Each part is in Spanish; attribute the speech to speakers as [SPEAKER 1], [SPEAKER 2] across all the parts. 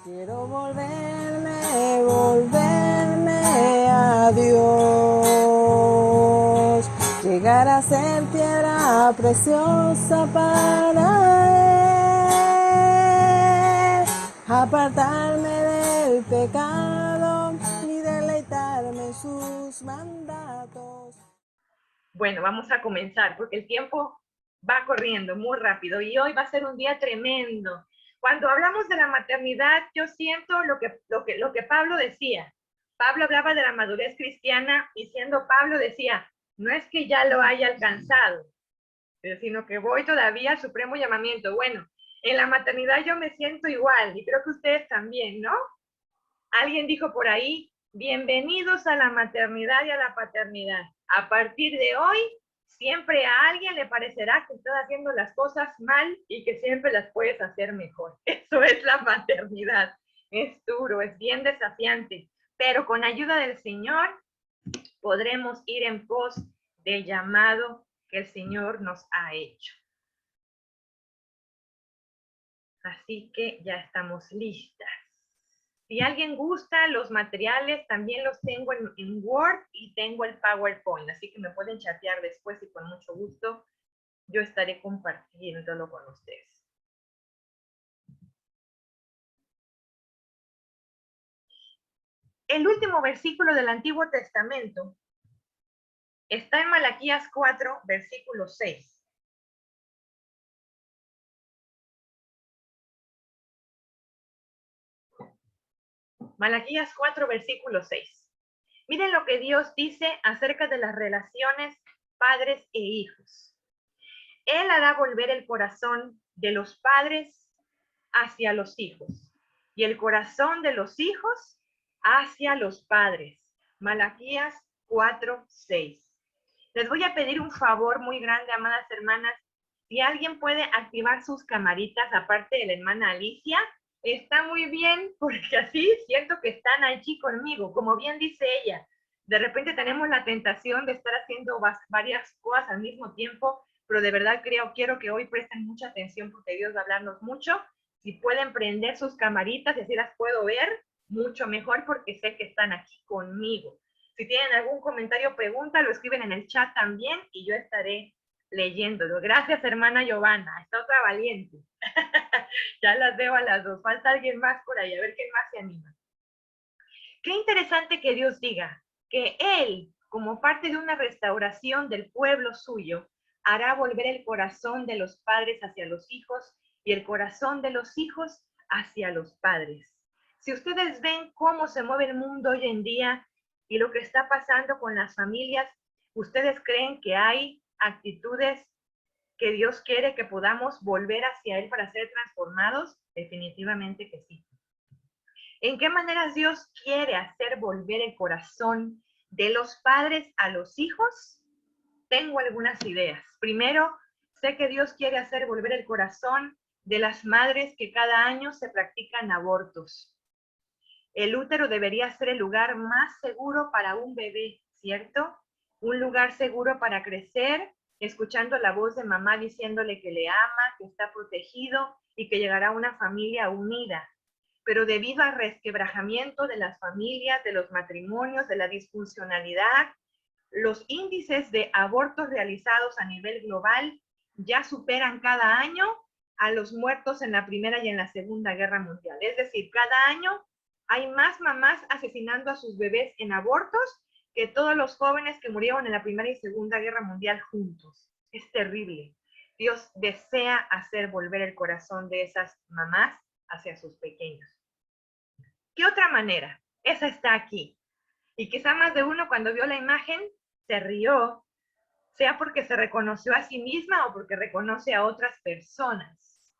[SPEAKER 1] Quiero volverme a Dios, llegar a ser piedra preciosa para Él, apartarme del pecado y deleitarme en sus mandatos.
[SPEAKER 2] Bueno, vamos a comenzar porque el tiempo va corriendo muy rápido y hoy va a ser un día tremendo. Cuando hablamos de la maternidad, yo siento lo que Pablo decía. Pablo hablaba de la madurez cristiana y siendo Pablo decía, no es que ya lo haya alcanzado, sino que voy todavía al supremo llamamiento. Bueno, en la maternidad yo me siento igual y creo que ustedes también, ¿no? Alguien dijo por ahí, bienvenidos a la maternidad y a la paternidad. A partir de hoy, siempre a alguien le parecerá que estás haciendo las cosas mal y que siempre las puedes hacer mejor. Eso es la maternidad. Es duro, es bien desafiante, pero con ayuda del Señor podremos ir en pos del llamado que el Señor nos ha hecho. Así que ya estamos listas. Si alguien gusta, los materiales también los tengo en Word y tengo el PowerPoint, así que me pueden chatear después y con mucho gusto yo estaré compartiéndolo con ustedes. El último versículo del Antiguo Testamento está en Malaquías 4, versículo 6. Malaquías 4, versículo 6. Miren lo que Dios dice acerca de las relaciones padres e hijos. Él hará volver el corazón de los padres hacia los hijos y el corazón de los hijos hacia los padres. Malaquías 4:6. Les voy a pedir un favor muy grande, amadas hermanas. Si alguien puede activar sus camaritas, aparte de la hermana Alicia, está muy bien, porque así siento que están allí conmigo. Como bien dice ella, de repente tenemos la tentación de estar haciendo varias cosas al mismo tiempo, pero de verdad quiero que hoy presten mucha atención porque Dios va a hablarnos mucho. Si pueden prender sus camaritas y así las puedo ver, mucho mejor porque sé que están aquí conmigo. Si tienen algún comentario o pregunta, lo escriben en el chat también y yo estaré leyéndolo. Gracias, hermana Giovanna. Está otra valiente. Ya las veo a las dos. Falta alguien más por ahí, a ver quién más se anima. Qué interesante que Dios diga que Él, como parte de una restauración del pueblo suyo, hará volver el corazón de los padres hacia los hijos y el corazón de los hijos hacia los padres. Si ustedes ven cómo se mueve el mundo hoy en día y lo que está pasando con las familias, ¿ustedes creen que hay actitudes que Dios quiere que podamos volver hacia Él para ser transformados? Definitivamente que sí. ¿En qué maneras Dios quiere hacer volver el corazón de los padres a los hijos? Tengo algunas ideas. Primero, sé que Dios quiere hacer volver el corazón de las madres que cada año se practican abortos. El útero debería ser el lugar más seguro para un bebé, ¿cierto? Un lugar seguro para crecer, escuchando la voz de mamá diciéndole que le ama, que está protegido y que llegará a una familia unida. Pero debido al resquebrajamiento de las familias, de los matrimonios, de la disfuncionalidad, los índices de abortos realizados a nivel global ya superan cada año a los muertos en la Primera y en la Segunda Guerra Mundial. Es decir, cada año hay más mamás asesinando a sus bebés en abortos que todos los jóvenes que murieron en la Primera y Segunda Guerra Mundial juntos. Es terrible. Dios desea hacer volver el corazón de esas mamás hacia sus pequeños. ¿Qué otra manera? Esa está aquí. Y quizá más de uno cuando vio la imagen se rió, sea porque se reconoció a sí misma o porque reconoce a otras personas.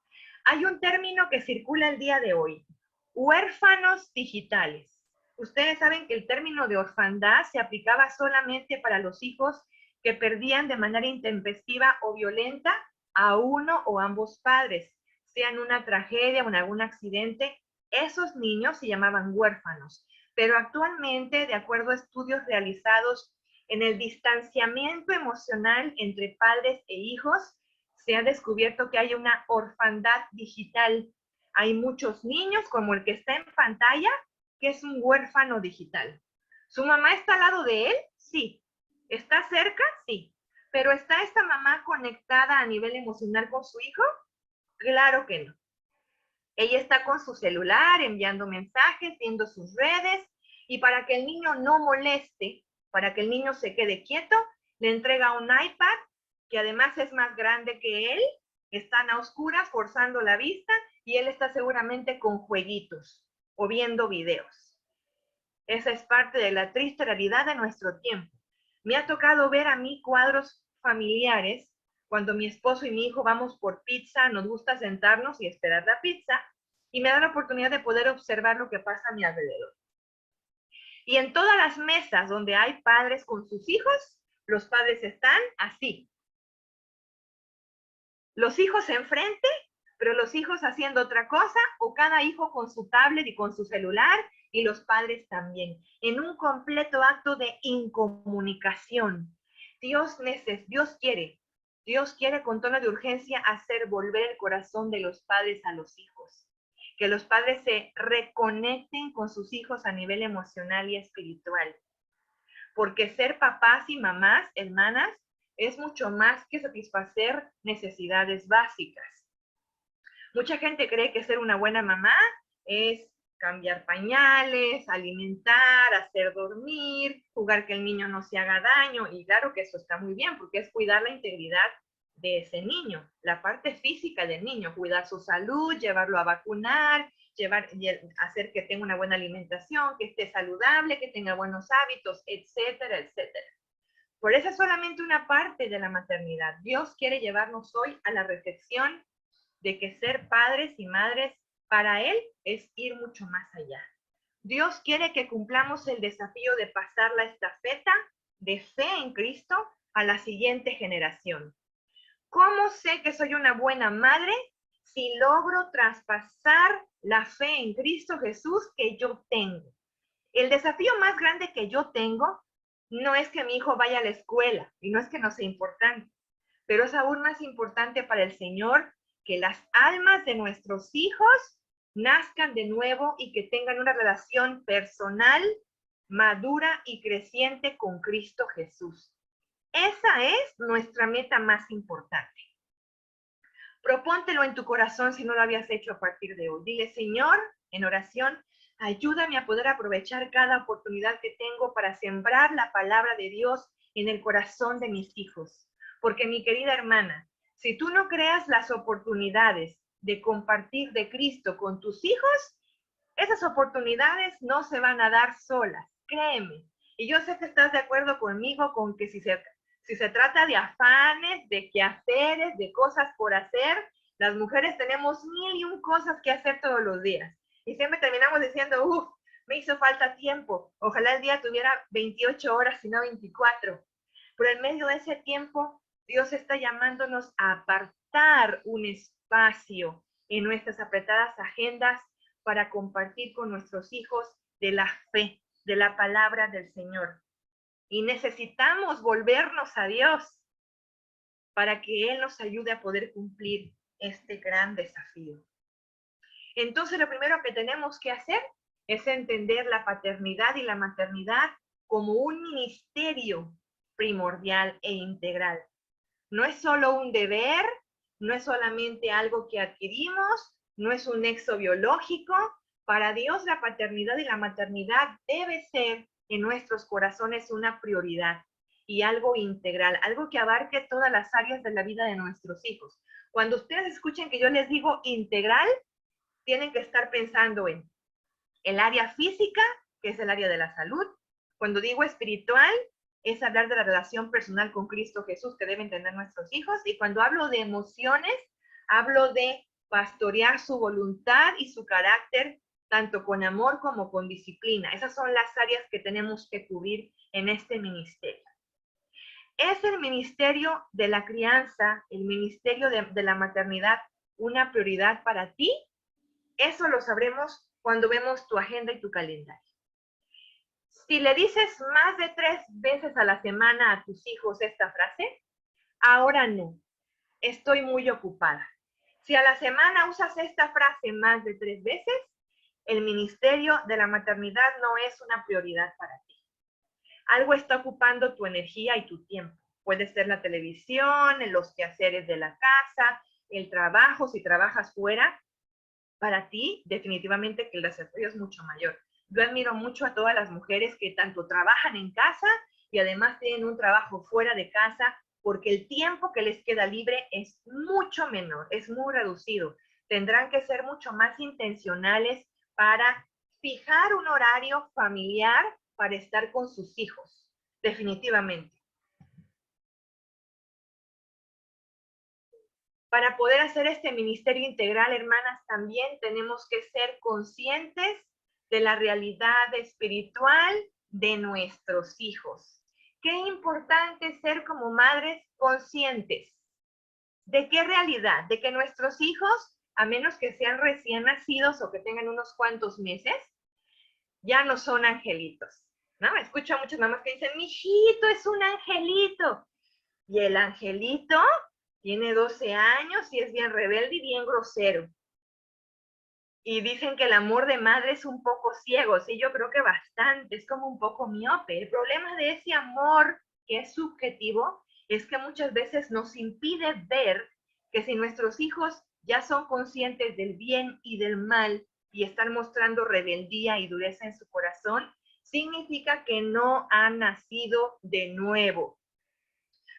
[SPEAKER 2] Hay un término que circula el día de hoy, huérfanos digitales. Ustedes saben que el término de orfandad se aplicaba solamente para los hijos que perdían de manera intempestiva o violenta a uno o ambos padres, sea en una tragedia o en algún accidente. Esos niños se llamaban huérfanos, pero actualmente, de acuerdo a estudios realizados en el distanciamiento emocional entre padres e hijos, se ha descubierto que hay una orfandad digital. Hay muchos niños, como el que está en pantalla, que es un huérfano digital. ¿Su mamá está al lado de él? Sí. ¿Está cerca? Sí. ¿Pero está esta mamá conectada a nivel emocional con su hijo? Claro que no. Ella está con su celular, enviando mensajes, viendo sus redes, y para que el niño no moleste, para que el niño se quede quieto, le entrega un iPad, que además es más grande que él, están a oscuras, forzando la vista, y él está seguramente con jueguitos o viendo videos. Esa es parte de la triste realidad de nuestro tiempo. Me ha tocado ver a mí cuadros familiares cuando mi esposo y mi hijo vamos por pizza, nos gusta sentarnos y esperar la pizza, y me da la oportunidad de poder observar lo que pasa a mi alrededor. Y en todas las mesas donde hay padres con sus hijos, los padres están así. Los hijos enfrente, pero los hijos haciendo otra cosa, o cada hijo con su tablet y con su celular, y los padres también, en un completo acto de incomunicación. Dios quiere con tono de urgencia hacer volver el corazón de los padres a los hijos. Que los padres se reconecten con sus hijos a nivel emocional y espiritual. Porque ser papás y mamás, hermanas, es mucho más que satisfacer necesidades básicas. Mucha gente cree que ser una buena mamá es cambiar pañales, alimentar, hacer dormir, jugar que el niño no se haga daño, y claro que eso está muy bien, porque es cuidar la integridad de ese niño, la parte física del niño, cuidar su salud, llevarlo a vacunar, hacer que tenga una buena alimentación, que esté saludable, que tenga buenos hábitos, etcétera, etcétera. Por eso es solamente una parte de la maternidad. Dios quiere llevarnos hoy a la reflexión de que ser padres y madres para Él es ir mucho más allá. Dios quiere que cumplamos el desafío de pasar la estafeta de fe en Cristo a la siguiente generación. ¿Cómo sé que soy una buena madre? Si logro traspasar la fe en Cristo Jesús que yo tengo. El desafío más grande que yo tengo no es que mi hijo vaya a la escuela, y no es que no sea importante, pero es aún más importante para el Señor que las almas de nuestros hijos nazcan de nuevo y que tengan una relación personal, madura y creciente con Cristo Jesús. Esa es nuestra meta más importante. Propóntelo en tu corazón si no lo habías hecho a partir de hoy. Dile, Señor, en oración, ayúdame a poder aprovechar cada oportunidad que tengo para sembrar la palabra de Dios en el corazón de mis hijos. Porque, mi querida hermana, si tú no creas las oportunidades de compartir de Cristo con tus hijos, esas oportunidades no se van a dar solas, créeme. Y yo sé que estás de acuerdo conmigo con que si se trata de afanes, de quehaceres, de cosas por hacer, las mujeres tenemos 1001 cosas que hacer todos los días. Y siempre terminamos diciendo, me hizo falta tiempo. Ojalá el día tuviera 28 horas y no 24. Pero en medio de ese tiempo, Dios está llamándonos a apartar un espacio en nuestras apretadas agendas para compartir con nuestros hijos de la fe, de la palabra del Señor. Y necesitamos volvernos a Dios para que Él nos ayude a poder cumplir este gran desafío. Entonces, lo primero que tenemos que hacer es entender la paternidad y la maternidad como un ministerio primordial e integral. No es solo un deber, no es solamente algo que adquirimos, no es un nexo biológico. Para Dios, la paternidad y la maternidad debe ser en nuestros corazones una prioridad y algo integral, algo que abarque todas las áreas de la vida de nuestros hijos. Cuando ustedes escuchen que yo les digo integral, tienen que estar pensando en el área física, que es el área de la salud. Cuando digo espiritual, es hablar de la relación personal con Cristo Jesús que deben tener nuestros hijos. Y cuando hablo de emociones, hablo de pastorear su voluntad y su carácter, tanto con amor como con disciplina. Esas son las áreas que tenemos que cubrir en este ministerio. ¿Es el ministerio de la crianza, el ministerio de la maternidad, una prioridad para ti? Eso lo sabremos cuando vemos tu agenda y tu calendario. Si le dices más de 3 veces a la semana a tus hijos esta frase, ahora no, estoy muy ocupada. Si a la semana usas esta frase más de 3 veces, el ministerio de la maternidad no es una prioridad para ti. Algo está ocupando tu energía y tu tiempo. Puede ser la televisión, los quehaceres de la casa, el trabajo, si trabajas fuera. Para ti, definitivamente que el desafío es mucho mayor. Yo admiro mucho a todas las mujeres que tanto trabajan en casa y además tienen un trabajo fuera de casa, porque el tiempo que les queda libre es mucho menor, es muy reducido. Tendrán que ser mucho más intencionales para fijar un horario familiar para estar con sus hijos, definitivamente. Para poder hacer este ministerio integral, hermanas, también tenemos que ser conscientes de la realidad espiritual de nuestros hijos. Qué importante ser como madres conscientes. ¿De qué realidad? De que nuestros hijos, a menos que sean recién nacidos o que tengan unos cuantos meses, ya no son angelitos, ¿no? Escucho a muchas mamás que dicen, mi hijito es un angelito. Y el angelito tiene 12 años y es bien rebelde y bien grosero. Y dicen que el amor de madre es un poco ciego, sí, yo creo que bastante, es como un poco miope. El problema de ese amor que es subjetivo es que muchas veces nos impide ver que si nuestros hijos ya son conscientes del bien y del mal y están mostrando rebeldía y dureza en su corazón, significa que no han nacido de nuevo.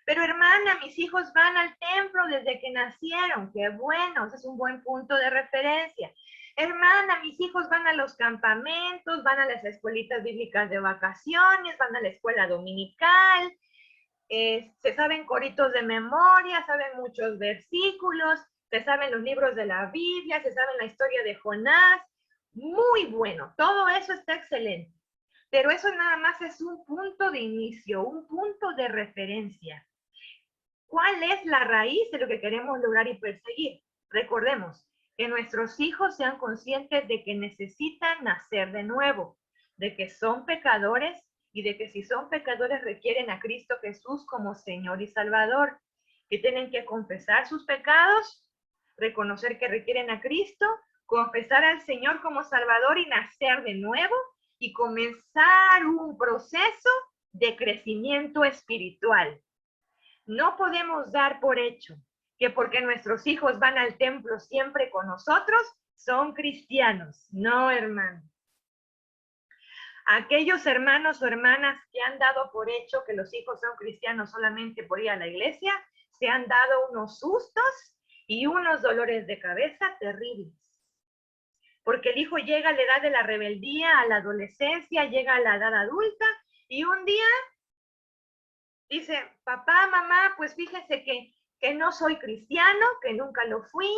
[SPEAKER 2] Pero hermana, mis hijos van al templo desde que nacieron. Qué bueno, ese es un buen punto de referencia. Hermana, mis hijos van a los campamentos, van a las escuelitas bíblicas de vacaciones, van a la escuela dominical, se saben coritos de memoria, saben muchos versículos, se saben los libros de la Biblia, se saben la historia de Jonás. Muy bueno, todo eso está excelente. Pero eso nada más es un punto de inicio, un punto de referencia. ¿Cuál es la raíz de lo que queremos lograr y perseguir? Recordemos que nuestros hijos sean conscientes de que necesitan nacer de nuevo, de que son pecadores y de que si son pecadores requieren a Cristo Jesús como Señor y Salvador, que tienen que confesar sus pecados, reconocer que requieren a Cristo, confesar al Señor como Salvador y nacer de nuevo y comenzar un proceso de crecimiento espiritual. No podemos dar por hecho que porque nuestros hijos van al templo siempre con nosotros, son cristianos. No, hermano. Aquellos hermanos o hermanas que han dado por hecho que los hijos son cristianos solamente por ir a la iglesia, se han dado unos sustos y unos dolores de cabeza terribles. Porque el hijo llega a la edad de la rebeldía, a la adolescencia, llega a la edad adulta y un día dice, papá, mamá, pues fíjese que no soy cristiano, que nunca lo fui,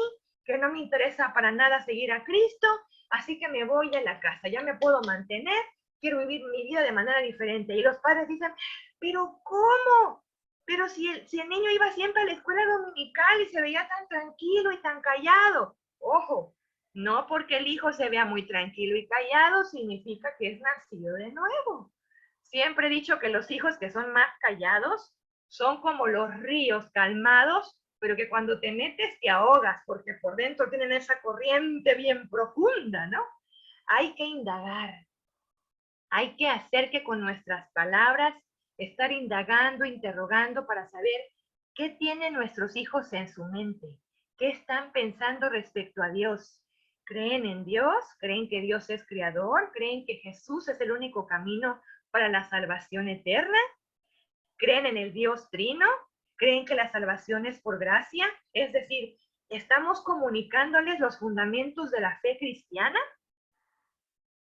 [SPEAKER 2] que no me interesa para nada seguir a Cristo, así que me voy a la casa, ya me puedo mantener, quiero vivir mi vida de manera diferente. Y los padres dicen, pero ¿cómo? Pero si el niño iba siempre a la escuela dominical y se veía tan tranquilo y tan callado. Ojo, no porque el hijo se vea muy tranquilo y callado significa que es nacido de nuevo. Siempre he dicho que los hijos que son más callados son como los ríos calmados, pero que cuando te metes te ahogas, porque por dentro tienen esa corriente bien profunda, ¿no? Hay que indagar, hay que hacer que con nuestras palabras estar indagando, interrogando para saber qué tienen nuestros hijos en su mente, qué están pensando respecto a Dios. ¿Creen en Dios? ¿Creen que Dios es creador? ¿Creen que Jesús es el único camino para la salvación eterna? ¿Creen en el Dios Trino? ¿Creen que la salvación es por gracia? Es decir, ¿estamos comunicándoles los fundamentos de la fe cristiana?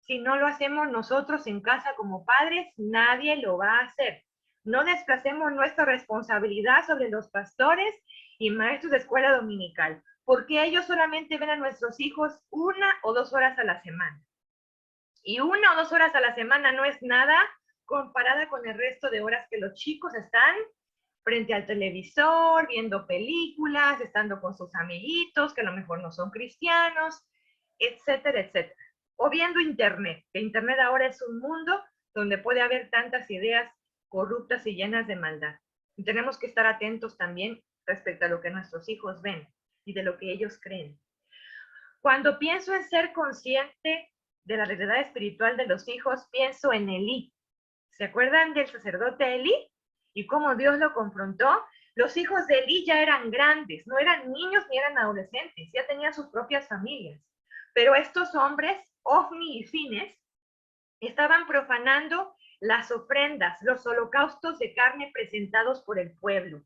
[SPEAKER 2] Si no lo hacemos nosotros en casa como padres, nadie lo va a hacer. No desplacemos nuestra responsabilidad sobre los pastores y maestros de escuela dominical, porque ellos solamente ven a nuestros hijos 1 o 2 horas a la semana. Y 1 o 2 horas a la semana no es nada comparada con el resto de horas que los chicos están frente al televisor, viendo películas, estando con sus amiguitos, que a lo mejor no son cristianos, etcétera, etcétera. O viendo internet, que internet ahora es un mundo donde puede haber tantas ideas corruptas y llenas de maldad. Y tenemos que estar atentos también respecto a lo que nuestros hijos ven. y de lo que ellos creen. Cuando pienso en ser consciente de la realidad espiritual de los hijos, pienso en Elí. ¿Se acuerdan del sacerdote Elí? Y cómo Dios lo confrontó. Los hijos de Elí ya eran grandes, no eran niños ni eran adolescentes, ya tenían sus propias familias. Pero estos hombres, Ofni y Fines, estaban profanando las ofrendas, los holocaustos de carne presentados por el pueblo.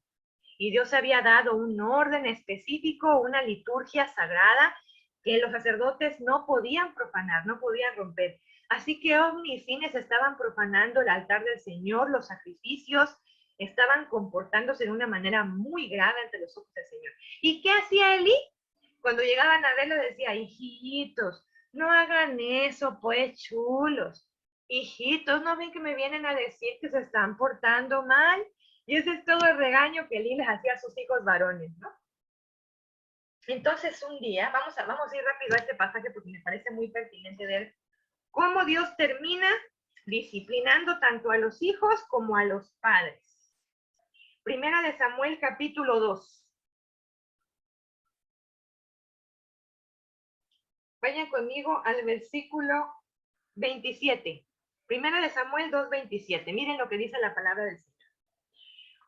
[SPEAKER 2] Y Dios había dado un orden específico, una liturgia sagrada que los sacerdotes no podían profanar, no podían romper. Así que Ofni y Fines estaban profanando el altar del Señor, los sacrificios, estaban comportándose de una manera muy grave ante los ojos del Señor. ¿Y qué hacía Elí? Cuando llegaban a verlo decía, hijitos, no hagan eso, pues chulos. Hijitos, ¿no ven que me vienen a decir que se están portando mal? Y ese es todo el regaño que Elí les hacía a sus hijos varones, ¿no? Entonces un día, vamos a ir rápido a este pasaje porque me parece muy pertinente ver cómo Dios termina disciplinando tanto a los hijos como a los padres. Primera de Samuel, capítulo 2. Vayan conmigo al versículo 27. Primera de Samuel 2:27. Miren lo que dice la palabra del Señor.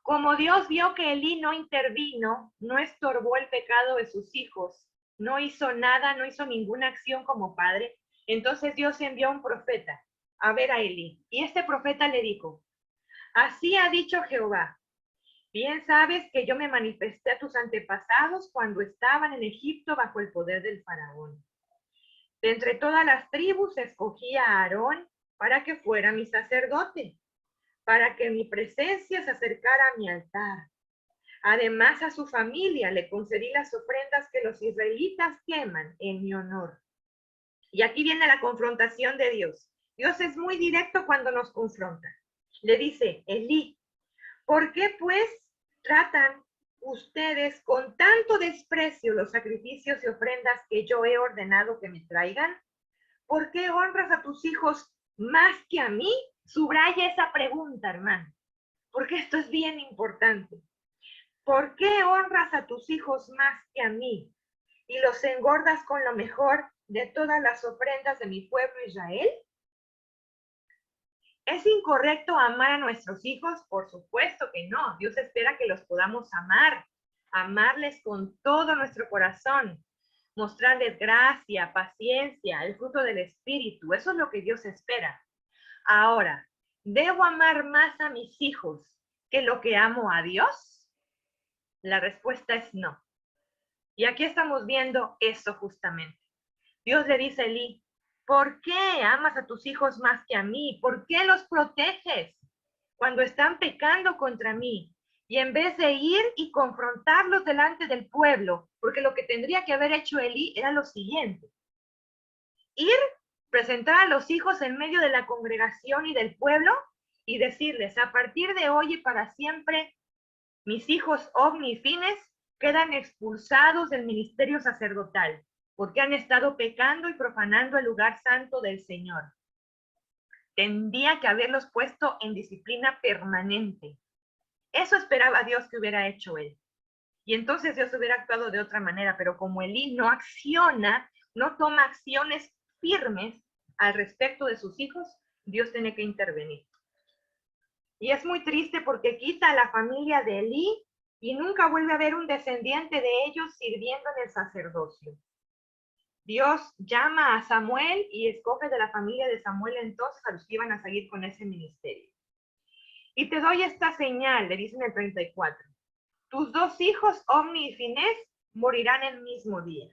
[SPEAKER 2] Como Dios vio que Elí no intervino, no estorbó el pecado de sus hijos, no hizo nada, no hizo ninguna acción como padre, entonces Dios envió a un profeta a ver a Elí. Y este profeta le dijo, así ha dicho Jehová, bien sabes que yo me manifesté a tus antepasados cuando estaban en Egipto bajo el poder del faraón. De entre todas las tribus escogí a Aarón para que fuera mi sacerdote, para que mi presencia se acercara a mi altar. Además, a su familia le concedí las ofrendas que los israelitas queman en mi honor. Y aquí viene la confrontación de Dios. Dios es muy directo cuando nos confronta. Le dice, Elí, ¿por qué pues tratan ustedes con tanto desprecio los sacrificios y ofrendas que yo he ordenado que me traigan? ¿Por qué honras a tus hijos más que a mí? Subraya esa pregunta, hermano, porque esto es bien importante. ¿Por qué honras a tus hijos más que a mí y los engordas con lo mejor de todas las ofrendas de mi pueblo Israel? ¿Es incorrecto amar a nuestros hijos? Por supuesto que no. Dios espera que los podamos amar, amarles con todo nuestro corazón, mostrarles gracia, paciencia, el fruto del Espíritu. Eso es lo que Dios espera. Ahora, ¿debo amar más a mis hijos que lo que amo a Dios? La respuesta es no. Y aquí estamos viendo eso justamente. Dios le dice a Elí, ¿por qué amas a tus hijos más que a mí? ¿Por qué los proteges cuando están pecando contra mí? Y en vez de ir y confrontarlos delante del pueblo, porque lo que tendría que haber hecho Elí era lo siguiente. Ir, presentar a los hijos en medio de la congregación y del pueblo y decirles, a partir de hoy y para siempre, mis hijos Ofni y Fines quedan expulsados del ministerio sacerdotal porque han estado pecando y profanando el lugar santo del Señor. Tendría que haberlos puesto en disciplina permanente. Eso esperaba Dios que hubiera hecho él. Y entonces Dios hubiera actuado de otra manera, pero como Elí no acciona, no toma acciones firmes al respecto de sus hijos, Dios tiene que intervenir. Y es muy triste porque quita a la familia de Elí y nunca vuelve a haber un descendiente de ellos sirviendo en el sacerdocio. Dios llama a Samuel y escoge de la familia de Samuel entonces a los que iban a seguir con ese ministerio. Y te doy esta señal, le dice en el 34. Tus dos hijos, Ofni y Finés, morirán el mismo día.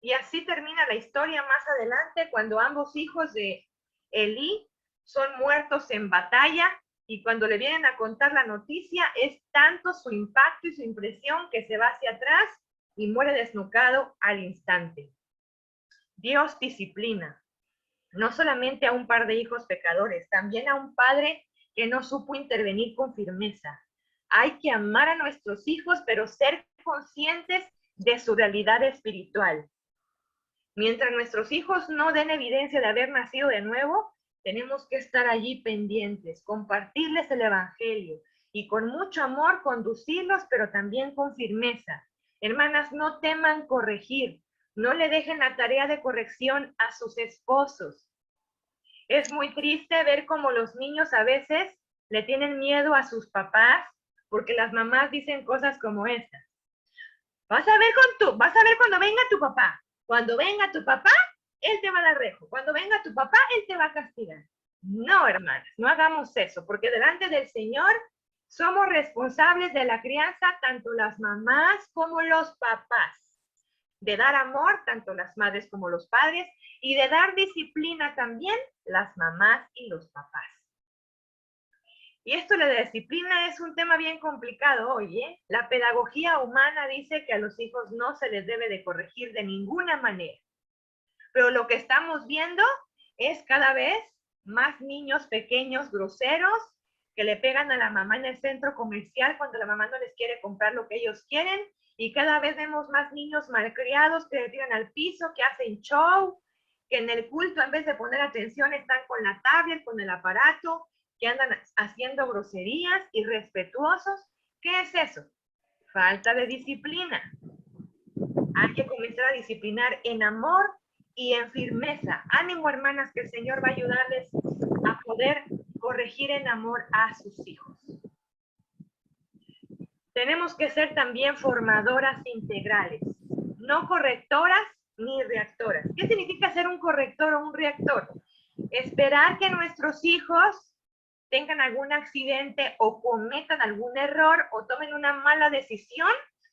[SPEAKER 2] Y así termina la historia más adelante cuando ambos hijos de Elí son muertos en batalla y cuando le vienen a contar la noticia es tanto su impacto y su impresión que se va hacia atrás y muere desnucado al instante. Dios disciplina, no solamente a un par de hijos pecadores, también a un padre que no supo intervenir con firmeza. Hay que amar a nuestros hijos, pero ser conscientes de su realidad espiritual. Mientras nuestros hijos no den evidencia de haber nacido de nuevo, tenemos que estar allí pendientes, compartirles el evangelio y con mucho amor conducirlos, pero también con firmeza, Hermanas, no teman corregir. No le dejen la tarea de corrección a sus esposos. Es muy triste ver cómo los niños a veces le tienen miedo a sus papás porque las mamás dicen cosas como esta. Vas a ver cuando venga tu papá. Cuando venga tu papá, él te va a dar rejo. Cuando venga tu papá, él te va a castigar. No, hermanas, no hagamos eso, porque delante del Señor somos responsables de la crianza, tanto las mamás como los papás. De dar amor, tanto las madres como los padres, y de dar disciplina también, las mamás y los papás. Y esto de la disciplina es un tema bien complicado hoy, ¿eh? La pedagogía humana dice que a los hijos no se les debe de corregir de ninguna manera. Pero lo que estamos viendo es cada vez más niños pequeños, groseros, que le pegan a la mamá en el centro comercial cuando la mamá no les quiere comprar lo que ellos quieren. Y cada vez vemos más niños malcriados que le tiran al piso, que hacen show, que en el culto en vez de poner atención están con la tablet, con el aparato, que andan haciendo groserías, irrespetuosos. ¿Qué es eso? Falta de disciplina. Hay que comenzar a disciplinar en amor y en firmeza. Ánimo, hermanas, que el Señor va a ayudarles a poder corregir en amor a sus hijos. Tenemos que ser también formadoras integrales, no correctoras ni reactoras. ¿Qué significa ser un corrector o un reactor? Esperar que nuestros hijos tengan algún accidente o cometan algún error o tomen una mala decisión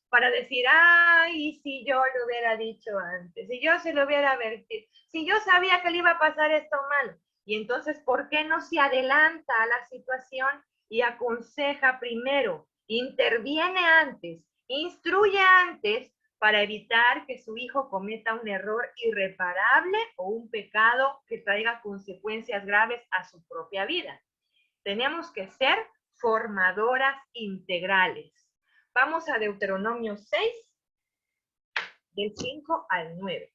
[SPEAKER 2] para decir, ay, si yo lo hubiera dicho antes, si yo se lo hubiera advertido, si yo sabía que le iba a pasar esto mal. Y entonces, ¿por qué no se adelanta a la situación y aconseja primero, interviene antes, instruye antes para evitar que su hijo cometa un error irreparable o un pecado que traiga consecuencias graves a su propia vida? Tenemos que ser formadoras integrales. Vamos a Deuteronomio 6, del 5 al 9.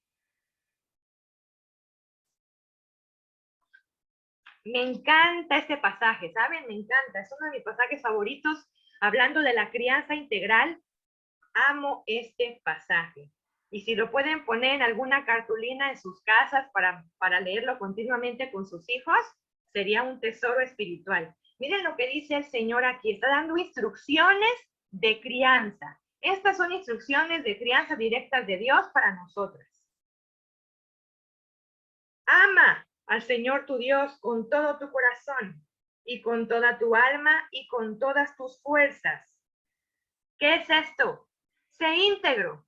[SPEAKER 2] Me encanta este pasaje, ¿saben? Me encanta, es uno de mis pasajes favoritos. Hablando de la crianza integral, amo este pasaje. Y si lo pueden poner en alguna cartulina en sus casas para leerlo continuamente con sus hijos, sería un tesoro espiritual. Miren lo que dice el Señor aquí, está dando instrucciones de crianza. Estas son instrucciones de crianza directas de Dios para nosotras. Ama al Señor tu Dios con todo tu corazón y con toda tu alma y con todas tus fuerzas. ¿Qué es esto? Sé íntegro.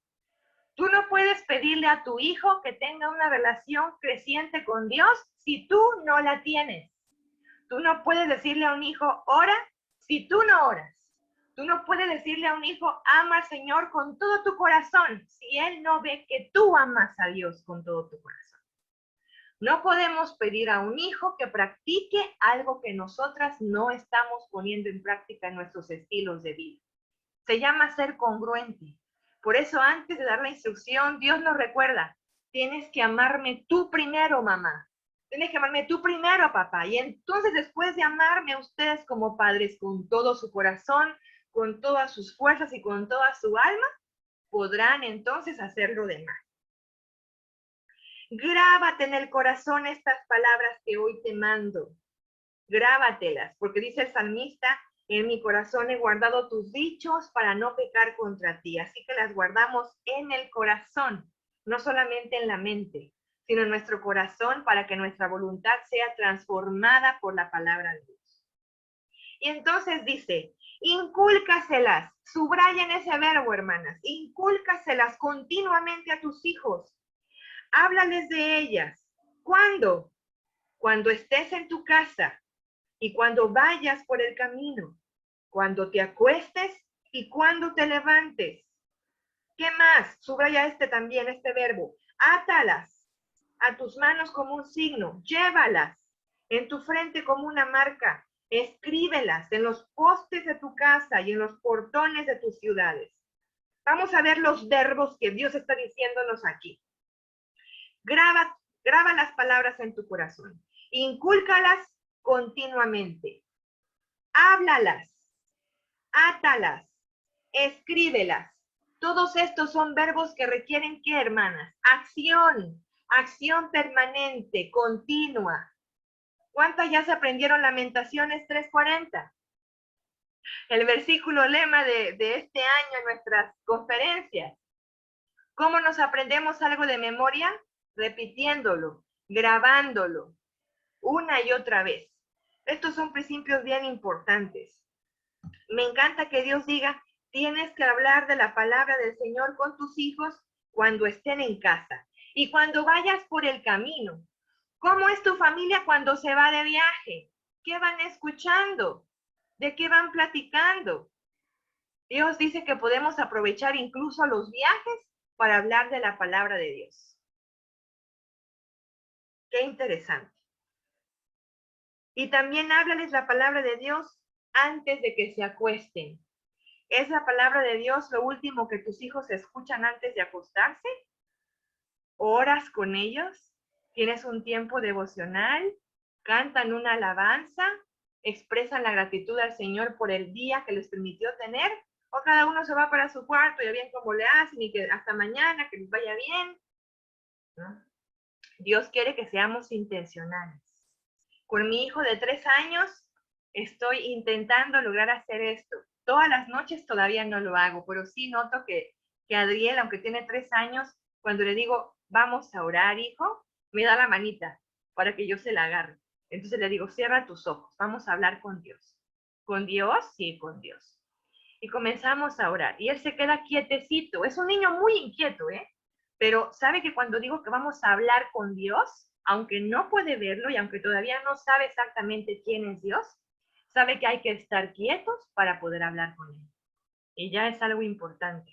[SPEAKER 2] Tú no puedes pedirle a tu hijo que tenga una relación creciente con Dios si tú no la tienes. Tú no puedes decirle a un hijo, ora, si tú no oras. Tú no puedes decirle a un hijo, ama al Señor con todo tu corazón, si él no ve que tú amas a Dios con todo tu corazón. No podemos pedir a un hijo que practique algo que nosotras no estamos poniendo en práctica en nuestros estilos de vida. Se llama ser congruente. Por eso antes de dar la instrucción, Dios nos recuerda, tienes que amarme tú primero, mamá. Tienes que amarme tú primero, papá. Y entonces después de amarme a ustedes como padres con todo su corazón, con todas sus fuerzas y con toda su alma, podrán entonces hacer lo demás. Grábate en el corazón estas palabras que hoy te mando. Grábatelas, porque dice el salmista, en mi corazón he guardado tus dichos para no pecar contra ti. Así que las guardamos en el corazón, no solamente en la mente, sino en nuestro corazón para que nuestra voluntad sea transformada por la palabra de Dios. Y entonces dice, incúlcaselas, subrayen ese verbo, hermanas, incúlcaselas continuamente a tus hijos. Háblales de ellas. ¿Cuándo? Cuando estés en tu casa y cuando vayas por el camino, cuando te acuestes y cuando te levantes. ¿Qué más? Subraya también, este verbo. Átalas a tus manos como un signo, llévalas en tu frente como una marca, escríbelas en los postes de tu casa y en los portones de tus ciudades. Vamos a ver los verbos que Dios está diciéndonos aquí. Graba las palabras en tu corazón. Incúlcalas continuamente. Háblalas. Átalas. Escríbelas. Todos estos son verbos que requieren, ¿qué, hermanas? Acción, acción permanente, continua. ¿Cuántas ya se aprendieron Lamentaciones 3:40? El versículo lema de este año en nuestras conferencias. ¿Cómo nos aprendemos algo de memoria? Repitiéndolo, grabándolo, una y otra vez. Estos son principios bien importantes. Me encanta que Dios diga, tienes que hablar de la palabra del Señor con tus hijos cuando estén en casa y cuando vayas por el camino. ¿Cómo es tu familia cuando se va de viaje? ¿Qué van escuchando? ¿De qué van platicando? Dios dice que podemos aprovechar incluso los viajes para hablar de la palabra de Dios. Qué interesante. Y también háblales la palabra de Dios antes de que se acuesten. ¿Es la palabra de Dios lo último que tus hijos escuchan antes de acostarse? ¿Oras con ellos? ¿Tienes un tiempo devocional? ¿Cantan una alabanza? ¿Expresan la gratitud al Señor por el día que les permitió tener? ¿O cada uno se va para su cuarto y ya bien cómo le hacen y que hasta mañana, que les vaya bien? ¿No? Dios quiere que seamos intencionales. Con mi hijo de 3 años estoy intentando lograr hacer esto. Todas las noches todavía no lo hago, pero sí noto que Adriel, aunque tiene 3 años, cuando le digo, vamos a orar, hijo, me da la manita para que yo se la agarre. Entonces le digo, cierra tus ojos, vamos a hablar con Dios. ¿Con Dios? Sí, con Dios. Y comenzamos a orar. Y él se queda quietecito. Es un niño muy inquieto, ¿eh? Pero sabe que cuando digo que vamos a hablar con Dios, aunque no puede verlo y aunque todavía no sabe exactamente quién es Dios, sabe que hay que estar quietos para poder hablar con él. Y ya es algo importante.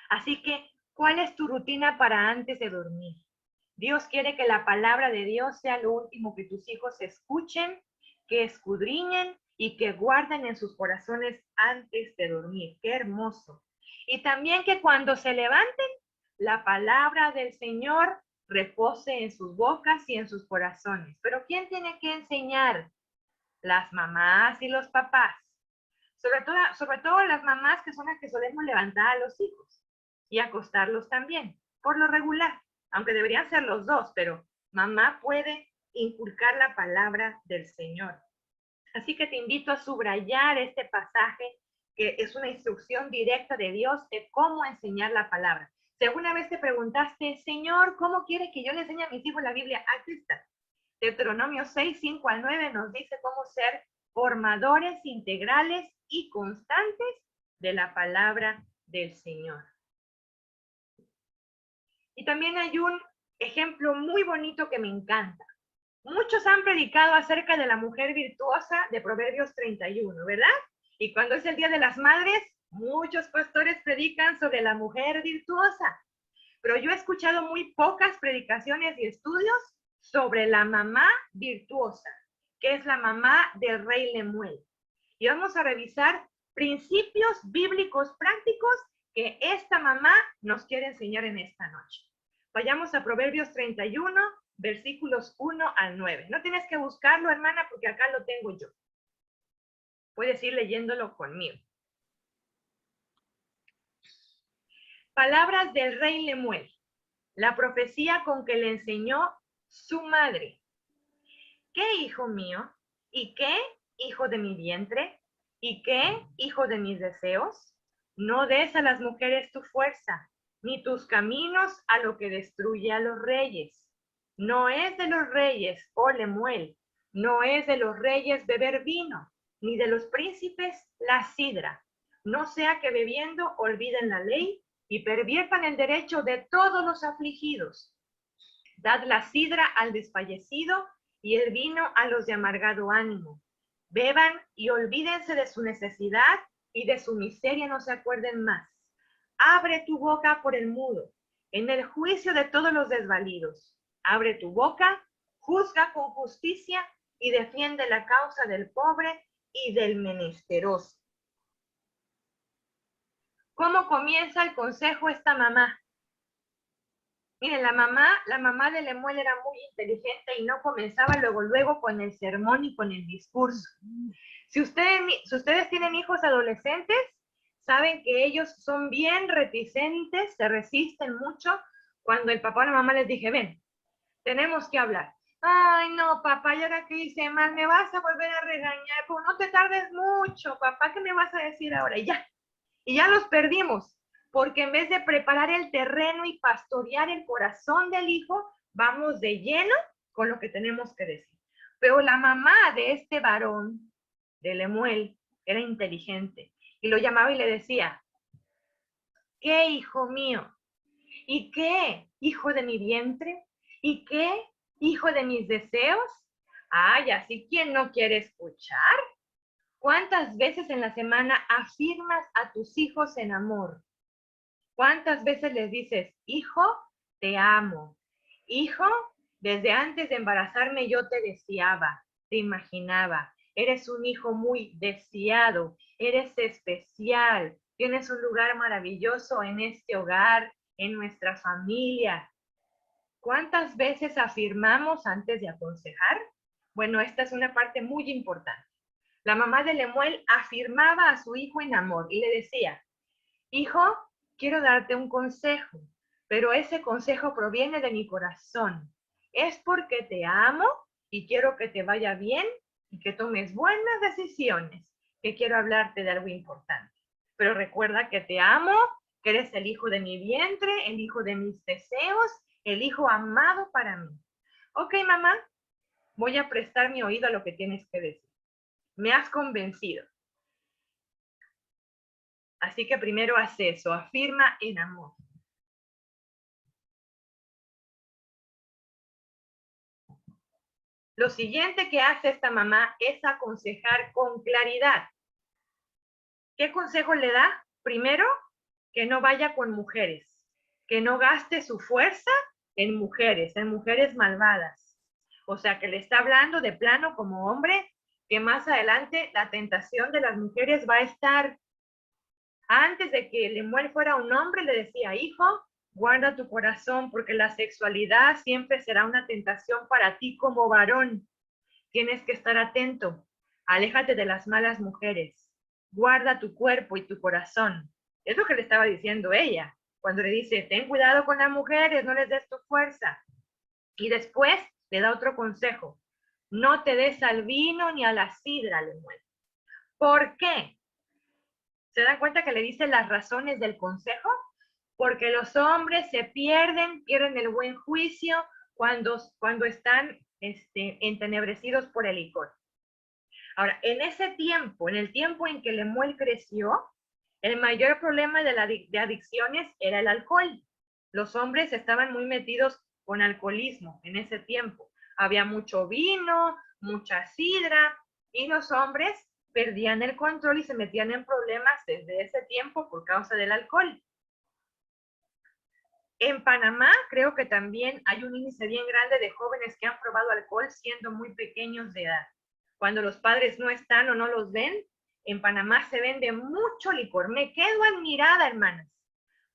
[SPEAKER 2] Así que, ¿cuál es tu rutina para antes de dormir? Dios quiere que la palabra de Dios sea lo último que tus hijos escuchen, que escudriñen y que guarden en sus corazones antes de dormir. ¡Qué hermoso! Y también que cuando se levanten, la palabra del Señor repose en sus bocas y en sus corazones. Pero ¿quién tiene que enseñar? Las mamás y los papás. Sobre todo las mamás, que son las que solemos levantar a los hijos y acostarlos también, por lo regular, aunque deberían ser los dos, pero mamá puede inculcar la palabra del Señor. Así que te invito a subrayar este pasaje, que es una instrucción directa de Dios de cómo enseñar la palabra. Si alguna vez te preguntaste, Señor, ¿cómo quiere que yo le enseñe a mis hijos la Biblia? Aquí está. Deuteronomio 6, 5 al 9 nos dice cómo ser formadores integrales y constantes de la palabra del Señor. Y también hay un ejemplo muy bonito que me encanta. Muchos han predicado acerca de la mujer virtuosa de Proverbios 31, ¿verdad? Y cuando es el Día de las Madres, muchos pastores predican sobre la mujer virtuosa. Pero yo he escuchado muy pocas predicaciones y estudios sobre la mamá virtuosa, que es la mamá del rey Lemuel. Y vamos a revisar principios bíblicos prácticos que esta mamá nos quiere enseñar en esta noche. Vayamos a Proverbios 31, versículos 1 al 9. No tienes que buscarlo, hermana, porque acá lo tengo yo. Puedes ir leyéndolo conmigo. Palabras del rey Lemuel. La profecía con que le enseñó su madre. ¿Qué, hijo mío? ¿Y qué, hijo de mi vientre? ¿Y qué, hijo de mis deseos? No des a las mujeres tu fuerza, ni tus caminos a lo que destruye a los reyes. No es de los reyes, oh Lemuel, no es de los reyes beber vino, ni de los príncipes la sidra. No sea que bebiendo olviden la ley y perviertan el derecho de todos los afligidos. Dad la sidra al desfallecido y el vino a los de amargado ánimo. Beban y olvídense de su necesidad y de su miseria no se acuerden más. Abre tu boca por el mudo, en el juicio de todos los desvalidos. Abre tu boca, juzga con justicia y defiende la causa del pobre y del menesteroso. ¿Cómo comienza el consejo esta mamá? Miren, la mamá de Lemuel era muy inteligente y no comenzaba luego con el sermón y con el discurso. Si ustedes tienen hijos adolescentes, saben que ellos son bien reticentes, se resisten mucho. Cuando el papá o la mamá les dije, ven, tenemos que hablar. Ay, no, papá, ¿y ahora qué hice mal? Me vas a volver a regañar, pues no te tardes mucho, papá, ¿qué me vas a decir ahora? Y ya los perdimos, porque en vez de preparar el terreno y pastorear el corazón del hijo, vamos de lleno con lo que tenemos que decir. Pero la mamá de este varón, de Lemuel, era inteligente y lo llamaba y le decía, ¿qué, hijo mío? ¿Y qué, hijo de mi vientre? ¿Y qué, hijo de mis deseos? Ay, así, ¿quién no quiere escuchar? ¿Cuántas veces en la semana afirmas a tus hijos en amor? ¿Cuántas veces les dices, hijo, te amo? Hijo, desde antes de embarazarme yo te deseaba, te imaginaba. Eres un hijo muy deseado, eres especial, tienes un lugar maravilloso en este hogar, en nuestra familia. ¿Cuántas veces afirmamos antes de aconsejar? Bueno, esta es una parte muy importante. La mamá de Lemuel afirmaba a su hijo en amor y le decía, hijo, quiero darte un consejo, pero ese consejo proviene de mi corazón. Es porque te amo y quiero que te vaya bien y que tomes buenas decisiones, que quiero hablarte de algo importante. Pero recuerda que te amo, que eres el hijo de mi vientre, el hijo de mis deseos, el hijo amado para mí. Ok, mamá, voy a prestar mi oído a lo que tienes que decir. Me has convencido. Así que primero haz eso, afirma en amor. Lo siguiente que hace esta mamá es aconsejar con claridad. ¿Qué consejo le da? Primero, que no vaya con mujeres, que no gaste su fuerza en mujeres malvadas. O sea, que le está hablando de plano como hombre, que más adelante la tentación de las mujeres va a estar. Antes de que Lemuel fuera un hombre, le decía, hijo, guarda tu corazón porque la sexualidad siempre será una tentación para ti como varón. Tienes que estar atento. Aléjate de las malas mujeres. Guarda tu cuerpo y tu corazón. Es lo que le estaba diciendo ella. Cuando le dice, ten cuidado con las mujeres, no les des tu fuerza. Y después le da otro consejo. No te des al vino ni a la sidra, Lemuel. ¿Por qué? ¿Se dan cuenta que le dice las razones del consejo? Porque los hombres se pierden el buen juicio cuando están entenebrecidos por el licor. Ahora, en ese tiempo, en el tiempo en que Lemuel creció, el mayor problema de adicciones era el alcohol. Los hombres estaban muy metidos con alcoholismo en ese tiempo. Había mucho vino, mucha sidra, y los hombres perdían el control y se metían en problemas desde ese tiempo por causa del alcohol. En Panamá creo que también hay un índice bien grande de jóvenes que han probado alcohol siendo muy pequeños de edad. Cuando los padres no están o no los ven, en Panamá se vende mucho licor. Me quedo admirada, hermanas,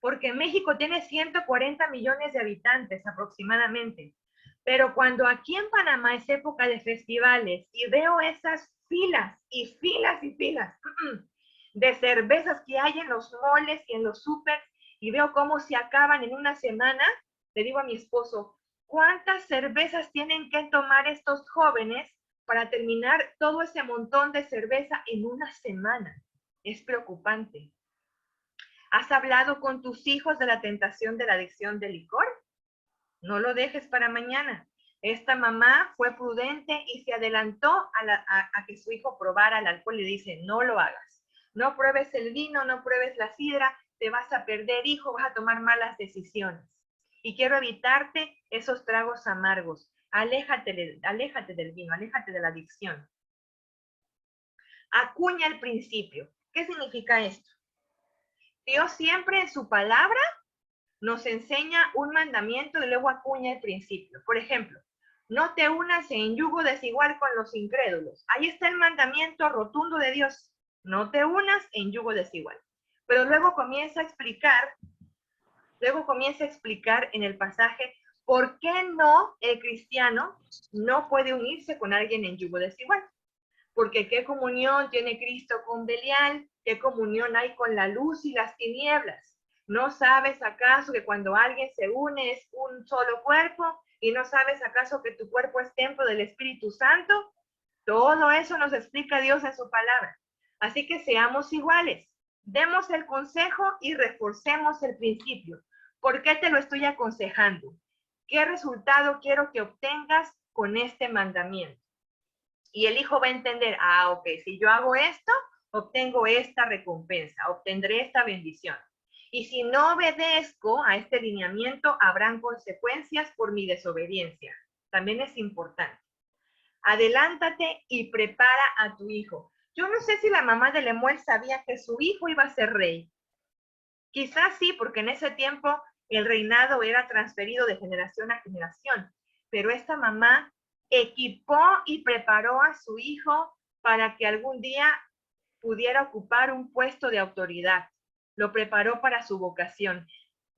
[SPEAKER 2] porque México tiene 140 millones de habitantes aproximadamente. Pero cuando aquí en Panamá es época de festivales y veo esas filas y filas y filas de cervezas que hay en los moles y en los súper y veo cómo se acaban en una semana, le digo a mi esposo, ¿cuántas cervezas tienen que tomar estos jóvenes para terminar todo ese montón de cerveza en una semana? Es preocupante. ¿Has hablado con tus hijos de la tentación de la adicción del licor? No lo dejes para mañana. Esta mamá fue prudente y se adelantó a que su hijo probara el alcohol y dice, no lo hagas. No pruebes el vino, no pruebes la sidra, te vas a perder, hijo, vas a tomar malas decisiones. Y quiero evitarte esos tragos amargos. Aléjate del vino, aléjate de la adicción. Acuña el principio. ¿Qué significa esto? Dios siempre en su palabra nos enseña un mandamiento y luego acuña el principio. Por ejemplo, no te unas en yugo desigual con los incrédulos. Ahí está el mandamiento rotundo de Dios. No te unas en yugo desigual. Pero luego comienza a explicar en el pasaje por qué no el cristiano no puede unirse con alguien en yugo desigual. porque ¿qué comunión tiene Cristo con Belial? ¿Qué comunión hay con la luz y las tinieblas? ¿No sabes acaso que cuando alguien se une es un solo cuerpo? ¿Y no sabes acaso que tu cuerpo es templo del Espíritu Santo? Todo eso nos explica Dios en su palabra. Así que seamos iguales. Demos el consejo y reforcemos el principio. ¿Por qué te lo estoy aconsejando? ¿Qué resultado quiero que obtengas con este mandamiento? Y el hijo va a entender, ok, si yo hago esto, obtengo esta recompensa, obtendré esta bendición. Y si no obedezco a este lineamiento, habrán consecuencias por mi desobediencia. También es importante. Adelántate y prepara a tu hijo. Yo no sé si la mamá de Lemuel sabía que su hijo iba a ser rey. Quizás sí, porque en ese tiempo el reinado era transferido de generación a generación. Pero esta mamá equipó y preparó a su hijo para que algún día pudiera ocupar un puesto de autoridad. Lo preparó para su vocación.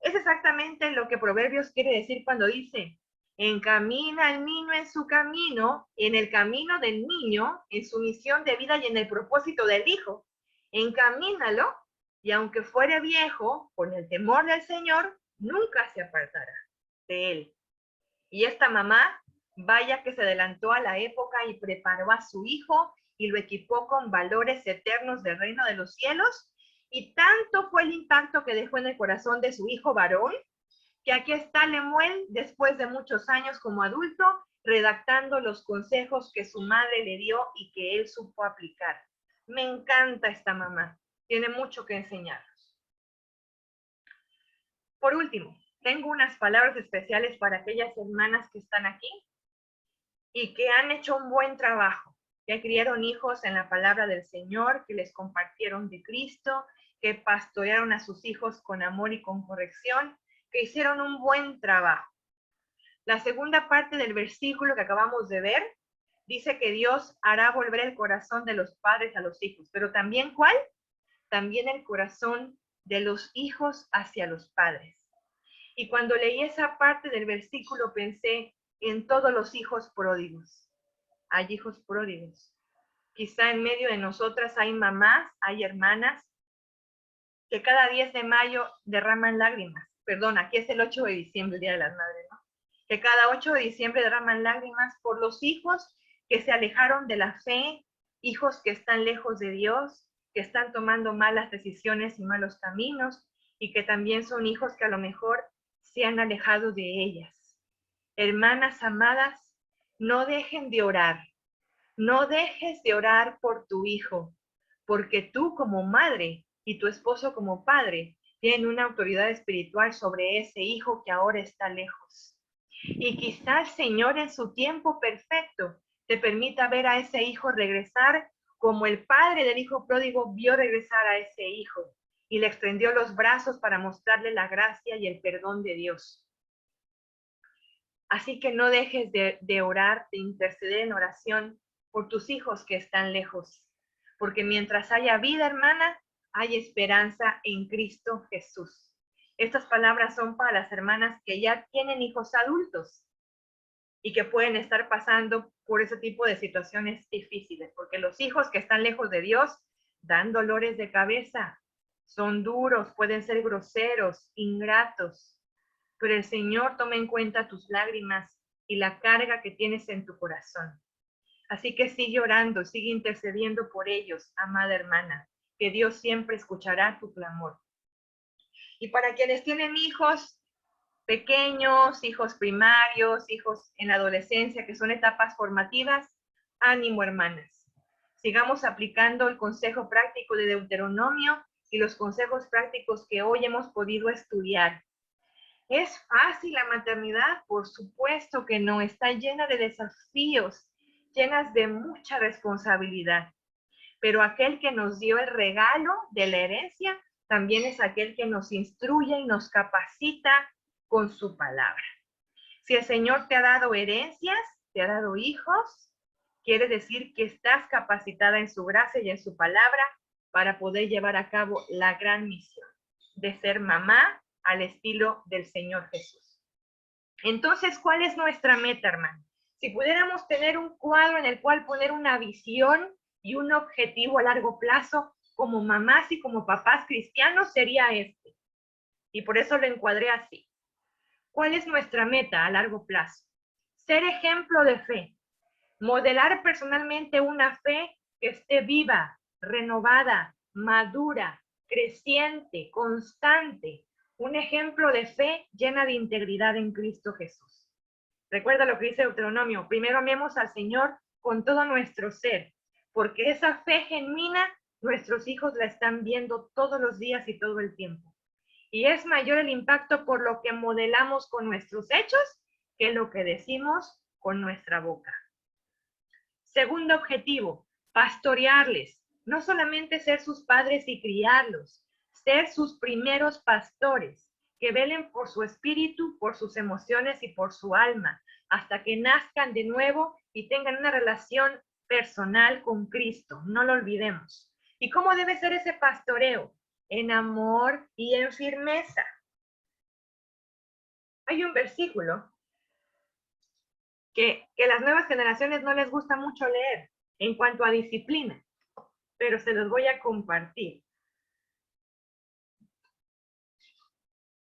[SPEAKER 2] Es exactamente lo que Proverbios quiere decir cuando dice, encamina al niño en su camino, en el camino del niño, en su misión de vida y en el propósito del hijo. Encamínalo, y aunque fuere viejo, con el temor del Señor, nunca se apartará de él. Y esta mamá, vaya que se adelantó a la época y preparó a su hijo y lo equipó con valores eternos del reino de los cielos. Y tanto fue el impacto que dejó en el corazón de su hijo varón, que aquí está Lemuel, después de muchos años como adulto, redactando los consejos que su madre le dio y que él supo aplicar. Me encanta esta mamá, tiene mucho que enseñarnos. Por último, tengo unas palabras especiales para aquellas hermanas que están aquí y que han hecho un buen trabajo, que criaron hijos en la palabra del Señor, que les compartieron de Cristo, que pastorearon a sus hijos con amor y con corrección, que hicieron un buen trabajo. La segunda parte del versículo que acabamos de ver dice que Dios hará volver el corazón de los padres a los hijos, pero también ¿cuál? También el corazón de los hijos hacia los padres. Y cuando leí esa parte del versículo pensé en todos los hijos pródigos. Hay hijos pródigos. Quizá en medio de nosotras hay mamás, hay hermanas que cada 10 de mayo derraman lágrimas. Perdón, aquí es el 8 de diciembre, el Día de las Madres, ¿no? Que cada 8 de diciembre derraman lágrimas por los hijos que se alejaron de la fe, hijos que están lejos de Dios, que están tomando malas decisiones y malos caminos, y que también son hijos que a lo mejor se han alejado de ellas. Hermanas amadas, no dejen de orar. No dejes de orar por tu hijo, porque tú como madre y tu esposo como padre tienen una autoridad espiritual sobre ese hijo que ahora está lejos. Y quizás el Señor en su tiempo perfecto te permita ver a ese hijo regresar como el padre del hijo pródigo vio regresar a ese hijo y le extendió los brazos para mostrarle la gracia y el perdón de Dios. Así que no dejes de orar, de interceder en oración por tus hijos que están lejos, porque mientras haya vida, hermana, hay esperanza en Cristo Jesús. Estas palabras son para las hermanas que ya tienen hijos adultos y que pueden estar pasando por ese tipo de situaciones difíciles, porque los hijos que están lejos de Dios dan dolores de cabeza, son duros, pueden ser groseros, ingratos, pero el Señor toma en cuenta tus lágrimas y la carga que tienes en tu corazón. Así que sigue orando, sigue intercediendo por ellos, amada hermana, que Dios siempre escuchará tu clamor. Y para quienes tienen hijos pequeños, hijos primarios, hijos en la adolescencia, que son etapas formativas, ánimo, hermanas. Sigamos aplicando el consejo práctico de Deuteronomio y los consejos prácticos que hoy hemos podido estudiar. ¿Es fácil la maternidad? Por supuesto que no, está llena de desafíos, llenas de mucha responsabilidad. Pero aquel que nos dio el regalo de la herencia también es aquel que nos instruye y nos capacita con su palabra. Si el Señor te ha dado herencias, te ha dado hijos, quiere decir que estás capacitada en su gracia y en su palabra para poder llevar a cabo la gran misión de ser mamá al estilo del Señor Jesús. Entonces, ¿cuál es nuestra meta, hermano? Si pudiéramos tener un cuadro en el cual poner una visión y un objetivo a largo plazo como mamás y como papás cristianos sería este. Y por eso lo encuadré así. ¿Cuál es nuestra meta a largo plazo? Ser ejemplo de fe. Modelar personalmente una fe que esté viva, renovada, madura, creciente, constante. Un ejemplo de fe llena de integridad en Cristo Jesús. Recuerda lo que dice Deuteronomio. Primero amemos al Señor con todo nuestro ser, porque esa fe genuina nuestros hijos la están viendo todos los días y todo el tiempo. Y es mayor el impacto por lo que modelamos con nuestros hechos que lo que decimos con nuestra boca. Segundo objetivo, pastorearles. No solamente ser sus padres y criarlos, ser sus primeros pastores, que velen por su espíritu, por sus emociones y por su alma, hasta que nazcan de nuevo y tengan una relación personal con Cristo. No lo olvidemos. ¿Y cómo debe ser ese pastoreo? En amor y en firmeza. Hay un versículo que las nuevas generaciones no les gusta mucho leer en cuanto a disciplina, pero se los voy a compartir.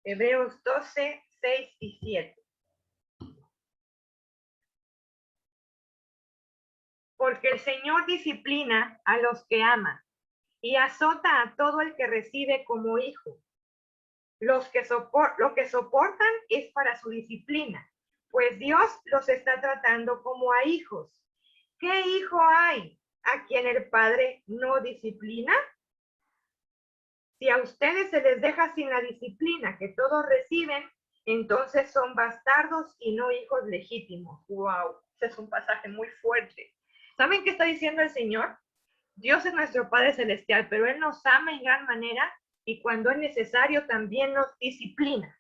[SPEAKER 2] Hebreos 12, 6 y 7. Porque el Señor disciplina a los que ama y azota a todo el que recibe como hijo. Lo que soportan es para su disciplina, pues Dios los está tratando como a hijos. ¿Qué hijo hay a quien el padre no disciplina? Si a ustedes se les deja sin la disciplina que todos reciben, entonces son bastardos y no hijos legítimos. ¡Wow! Ese es un pasaje muy fuerte. ¿Saben qué está diciendo el Señor? Dios es nuestro Padre Celestial, pero Él nos ama en gran manera y cuando es necesario también nos disciplina.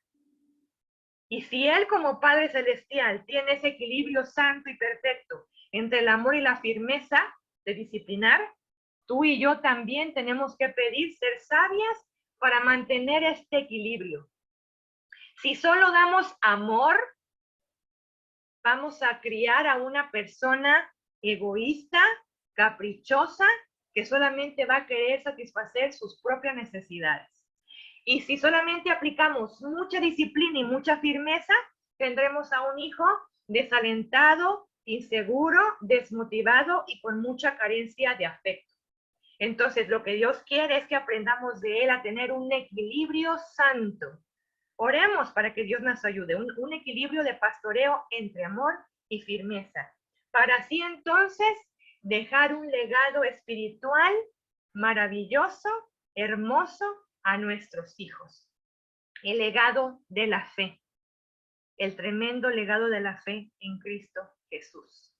[SPEAKER 2] Y si Él como Padre Celestial tiene ese equilibrio santo y perfecto entre el amor y la firmeza de disciplinar, tú y yo también tenemos que pedir ser sabias para mantener este equilibrio. Si solo damos amor, vamos a criar a una persona egoísta, caprichosa, que solamente va a querer satisfacer sus propias necesidades. Y si solamente aplicamos mucha disciplina y mucha firmeza, tendremos a un hijo desalentado, inseguro, desmotivado y con mucha carencia de afecto. Entonces, lo que Dios quiere es que aprendamos de Él a tener un equilibrio santo. Oremos para que Dios nos ayude, un equilibrio de pastoreo entre amor y firmeza, para así entonces dejar un legado espiritual maravilloso, hermoso a nuestros hijos. El legado de la fe, el tremendo legado de la fe en Cristo Jesús.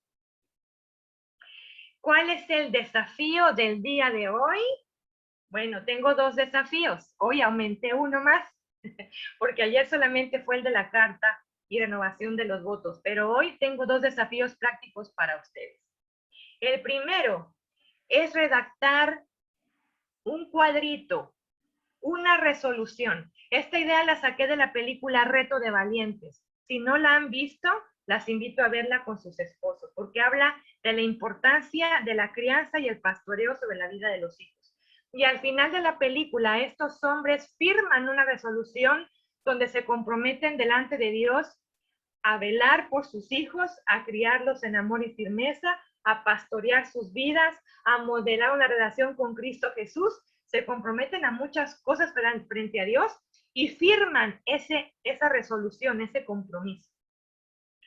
[SPEAKER 2] ¿Cuál es el desafío del día de hoy? Bueno, tengo dos desafíos. Hoy aumenté uno más, porque ayer solamente fue el de la carta y renovación de los votos, pero hoy tengo dos desafíos prácticos para ustedes. El primero es redactar un cuadrito, una resolución. Esta idea la saqué de la película Reto de Valientes. Si no la han visto, las invito a verla con sus esposos, porque habla de la importancia de la crianza y el pastoreo sobre la vida de los hijos. Y al final de la película, estos hombres firman una resolución donde se comprometen delante de Dios a velar por sus hijos, a criarlos en amor y firmeza, a pastorear sus vidas, a modelar una relación con Cristo Jesús. Se comprometen a muchas cosas frente a Dios y firman esa resolución, ese compromiso.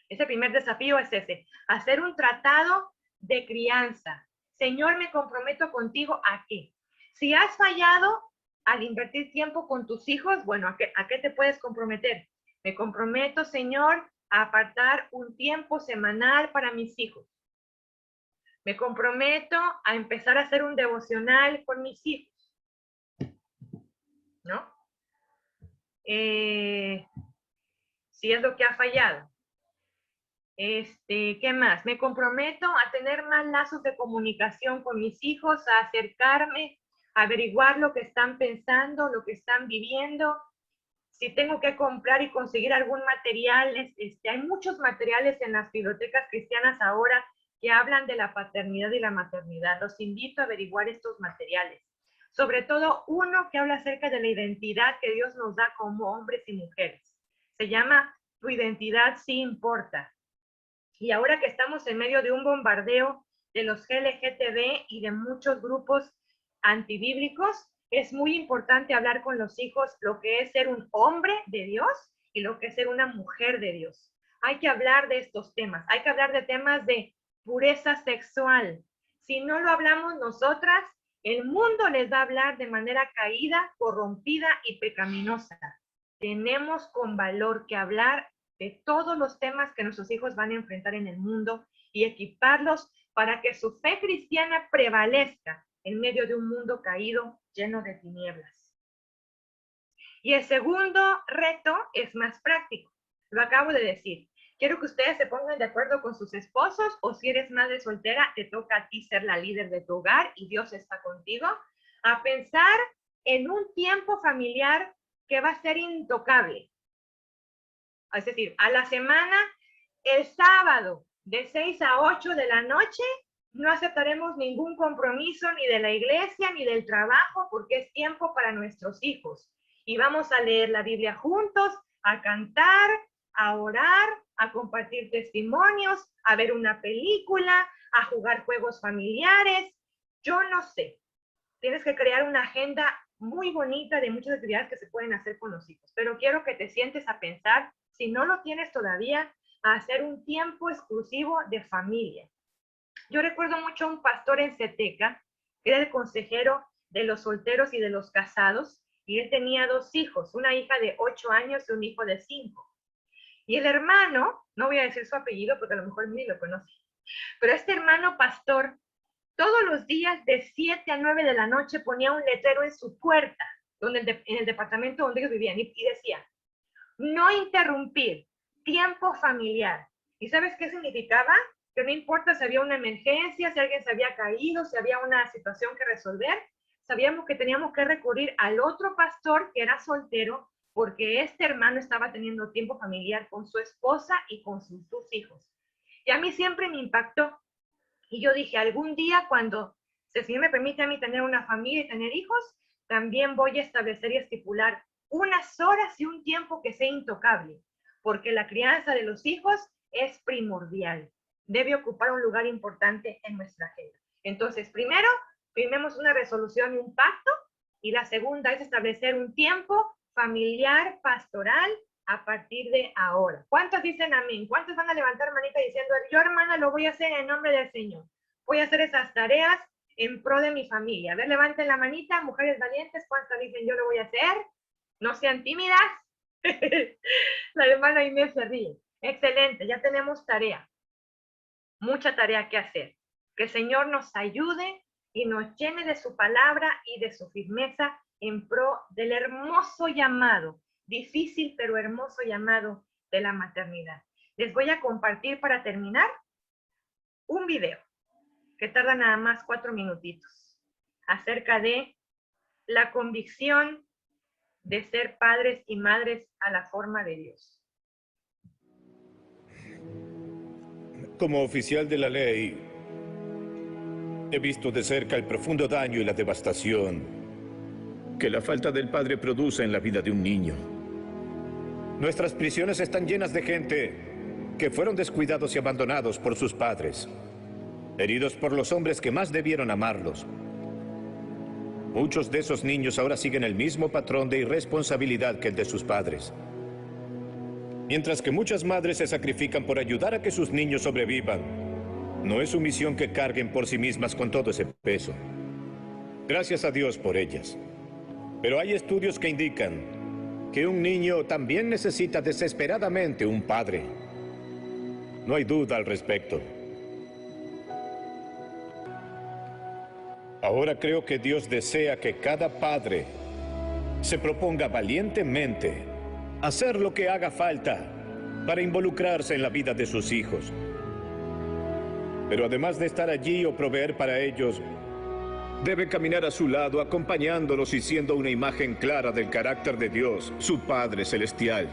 [SPEAKER 2] Ese primer desafío es ese, hacer un tratado de crianza. Señor, me comprometo contigo ¿a qué? Si has fallado al invertir tiempo con tus hijos, bueno, ¿a qué te puedes comprometer? Me comprometo, Señor, a apartar un tiempo semanal para mis hijos. Me comprometo a empezar a hacer un devocional con mis hijos, ¿no? Si es lo que ha fallado. ¿Qué más? Me comprometo a tener más lazos de comunicación con mis hijos, a acercarme, a averiguar lo que están pensando, lo que están viviendo. Si tengo que comprar y conseguir algún material, hay muchos materiales en las bibliotecas cristianas ahora que hablan de la paternidad y la maternidad. Los invito a averiguar estos materiales. Sobre todo uno que habla acerca de la identidad que Dios nos da como hombres y mujeres. Se llama Tu identidad sí importa. Y ahora que estamos en medio de un bombardeo de los LGTB y de muchos grupos antibíblicos, es muy importante hablar con los hijos lo que es ser un hombre de Dios y lo que es ser una mujer de Dios. Hay que hablar de estos temas, hay que hablar de temas de pureza sexual. Si no lo hablamos nosotras, el mundo les va a hablar de manera caída, corrompida y pecaminosa. Tenemos con valor que hablar de todos los temas que nuestros hijos van a enfrentar en el mundo y equiparlos para que su fe cristiana prevalezca en medio de un mundo caído lleno de tinieblas. Y el segundo reto es más práctico. Lo acabo de decir. Quiero que ustedes se pongan de acuerdo con sus esposos, o si eres madre soltera, te toca a ti ser la líder de tu hogar y Dios está contigo, a pensar en un tiempo familiar que va a ser intocable. Es decir, a la semana, el sábado, de 6 a 8 de la noche, no aceptaremos ningún compromiso ni de la iglesia ni del trabajo, porque es tiempo para nuestros hijos. Y vamos a leer la Biblia juntos, a cantar, a orar, a compartir testimonios, a ver una película, a jugar juegos familiares. Yo no sé. Tienes que crear una agenda muy bonita de muchas actividades que se pueden hacer con los hijos. Pero quiero que te sientes a pensar, si no lo tienes todavía, a hacer un tiempo exclusivo de familia. Yo recuerdo mucho a un pastor en Ceteca, que era el consejero de los solteros y de los casados, y él tenía 2 hijos, una hija de 8 años y un hijo de 5. Y el hermano, no voy a decir su apellido porque a lo mejor ni lo conoce, pero este hermano pastor, todos los días de 7 a 9 de la noche ponía un letrero en su puerta, en el departamento donde ellos vivían, y decía, no interrumpir, tiempo familiar. ¿Y sabes qué significaba? Que no importa si había una emergencia, si alguien se había caído, si había una situación que resolver, sabíamos que teníamos que recurrir al otro pastor que era soltero, porque este hermano estaba teniendo tiempo familiar con su esposa y con sus 2 hijos. Y a mí siempre me impactó. Y yo dije, algún día cuando el Señor me permite a mí tener una familia y tener hijos, también voy a establecer y estipular unas horas y un tiempo que sea intocable, porque la crianza de los hijos es primordial. Debe ocupar un lugar importante en nuestra agenda. Entonces, primero, firmemos una resolución y un pacto, y la segunda es establecer un tiempo familiar, pastoral, a partir de ahora. ¿Cuántos dicen amén? ¿Cuántos van a levantar manita diciendo, yo hermana lo voy a hacer en nombre del Señor? Voy a hacer esas tareas en pro de mi familia. A ver, levanten la manita, mujeres valientes, ¿cuántos dicen yo lo voy a hacer? No sean tímidas. La hermana Inés se ríe. Excelente, ya tenemos tarea. Mucha tarea que hacer. Que el Señor nos ayude y nos llene de su palabra y de su firmeza en pro del hermoso llamado, difícil pero hermoso llamado de la maternidad. Les voy a compartir para terminar un video que tarda nada más 4 minutitos acerca de la convicción de ser padres y madres a la forma de Dios.
[SPEAKER 3] Como oficial de la ley, he visto de cerca el profundo daño y la devastación que la falta del padre produce en la vida de un niño. Nuestras prisiones están llenas de gente que fueron descuidados y abandonados por sus padres, heridos por los hombres que más debieron amarlos. Muchos de esos niños ahora siguen el mismo patrón de irresponsabilidad que el de sus padres. Mientras que muchas madres se sacrifican por ayudar a que sus niños sobrevivan, no es su misión que carguen por sí mismas con todo ese peso. Gracias a Dios por ellas. Pero hay estudios que indican que un niño también necesita desesperadamente un padre. No hay duda al respecto. Ahora creo que Dios desea que cada padre se proponga valientemente hacer lo que haga falta para involucrarse en la vida de sus hijos. Pero además de estar allí o proveer para ellos, debe caminar a su lado, acompañándolos y siendo una imagen clara del carácter de Dios, su Padre Celestial.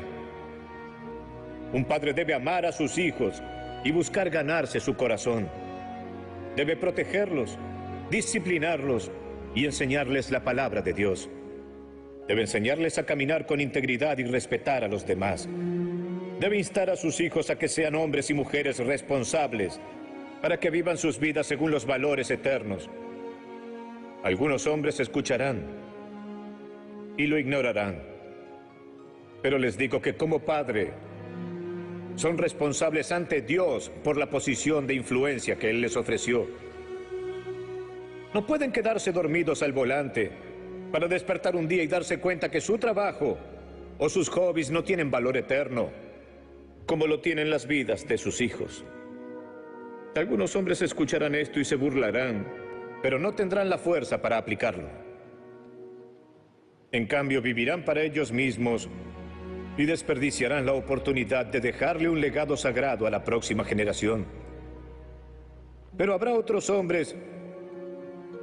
[SPEAKER 3] Un padre debe amar a sus hijos y buscar ganarse su corazón. Debe protegerlos, disciplinarlos y enseñarles la palabra de Dios. Debe enseñarles a caminar con integridad y respetar a los demás. Debe instar a sus hijos a que sean hombres y mujeres responsables para que vivan sus vidas según los valores eternos. Algunos hombres escucharán y lo ignorarán. Pero les digo que como padre, son responsables ante Dios por la posición de influencia que Él les ofreció. No pueden quedarse dormidos al volante para despertar un día y darse cuenta que su trabajo o sus hobbies no tienen valor eterno, como lo tienen las vidas de sus hijos. Algunos hombres escucharán esto y se burlarán, pero no tendrán la fuerza para aplicarlo. En cambio, vivirán para ellos mismos y desperdiciarán la oportunidad de dejarle un legado sagrado a la próxima generación. Pero habrá otros hombres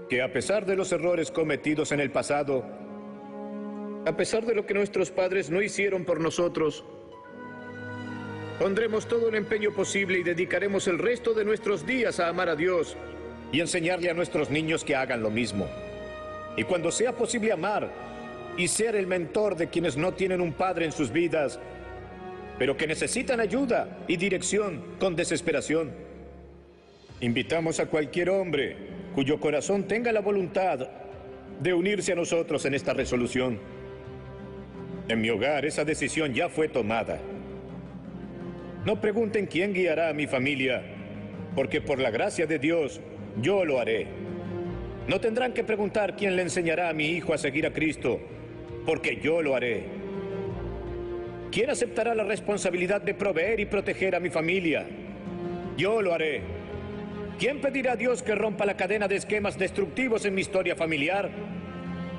[SPEAKER 3] que, a pesar de los errores cometidos en el pasado, a pesar de lo que nuestros padres no hicieron por nosotros, pondremos todo el empeño posible y dedicaremos el resto de nuestros días a amar a Dios y enseñarle a nuestros niños que hagan lo mismo. Y cuando sea posible amar y ser el mentor de quienes no tienen un padre en sus vidas, pero que necesitan ayuda y dirección con desesperación, invitamos a cualquier hombre cuyo corazón tenga la voluntad de unirse a nosotros en esta resolución. En mi hogar esa decisión ya fue tomada. No pregunten quién guiará a mi familia, porque por la gracia de Dios, yo lo haré. No tendrán que preguntar quién le enseñará a mi hijo a seguir a Cristo, porque yo lo haré. ¿Quién aceptará la responsabilidad de proveer y proteger a mi familia? Yo lo haré. ¿Quién pedirá a Dios que rompa la cadena de esquemas destructivos en mi historia familiar?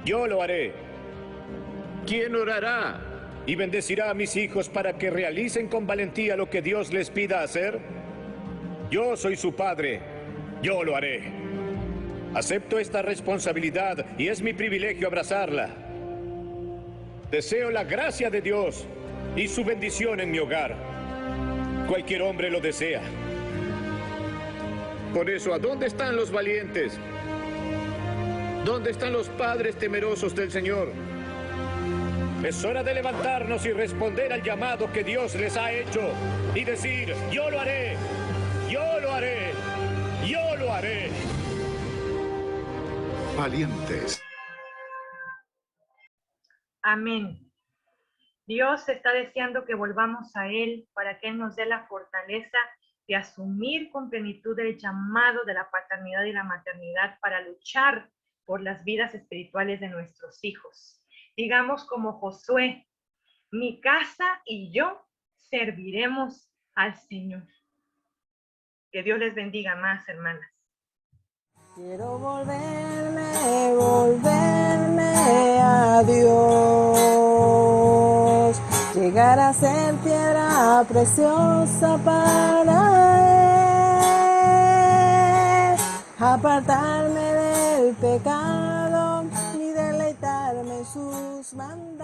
[SPEAKER 3] Yo lo haré. ¿Quién orará y bendecirá a mis hijos para que realicen con valentía lo que Dios les pida hacer? Yo soy su padre. Yo lo haré. Acepto esta responsabilidad y es mi privilegio abrazarla. Deseo la gracia de Dios y su bendición en mi hogar. Cualquier hombre lo desea. Por eso, ¿a dónde están los valientes? ¿Dónde están los padres temerosos del Señor? Es hora de levantarnos y responder al llamado que Dios les ha hecho y decir: yo lo haré, yo lo haré, yo lo haré.
[SPEAKER 4] Valientes.
[SPEAKER 2] Amén. Dios está deseando que volvamos a Él para que Él nos dé la fortaleza de asumir con plenitud el llamado de la paternidad y la maternidad para luchar por las vidas espirituales de nuestros hijos. Digamos como Josué: mi casa y yo serviremos al Señor. Que Dios les bendiga más, hermanas.
[SPEAKER 1] Quiero volverme a Dios, llegar a ser piedra preciosa para Él, apartarme del pecado y deleitarme en sus mandatos.